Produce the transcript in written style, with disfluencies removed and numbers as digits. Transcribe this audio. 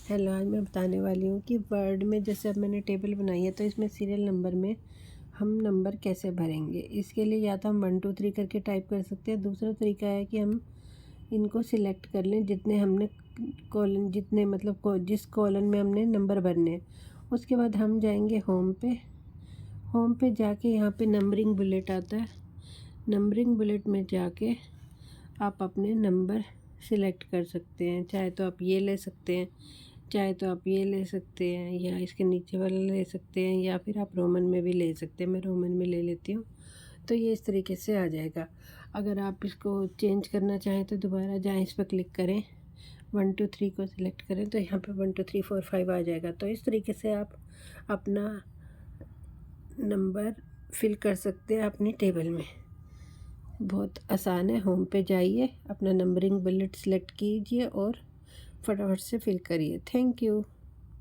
Hello, आज मैं बताने वाली हूँ कि वर्ड में जैसे अब मैंने टेबल बनाई है तो इसमें सीरियल नंबर में हम नंबर कैसे भरेंगे। इसके लिए या तो हम 1 2 3 करके टाइप कर सकते हैं। दूसरा तरीका है कि हम इनको सिलेक्ट कर लें जितने हमने कॉलन जितने मतलब जिस कॉलन में हमने नंबर भरने हैं। उसके बाद हम जाएंगे होम पे जाके यहाँ पे नंबरिंग बुलेट आता है। नंबरिंग बुलेट में जाके आप अपने नंबर सिलेक्ट कर सकते हैं। चाहे तो आप ये ले सकते हैं, चाहे तो आप ये ले सकते हैं, या इसके नीचे वाला ले सकते हैं, या फिर आप रोमन में भी ले सकते हैं। मैं रोमन में ले लेती हूँ, तो ये इस तरीके से आ जाएगा। अगर आप इसको चेंज करना चाहें तो दोबारा जाएं, इस पर क्लिक करें, 1 2 3 को सिलेक्ट करें तो यहाँ पे 1 2 3 4 5 आ जाएगा। तो इस तरीके से आप अपना नंबर फिल कर सकते हैं अपनी टेबल में। बहुत आसान है। होम पे जाइए, अपना नंबरिंग बुलेट सेलेक्ट कीजिए और फटाफट से फिल करिए। Thank you.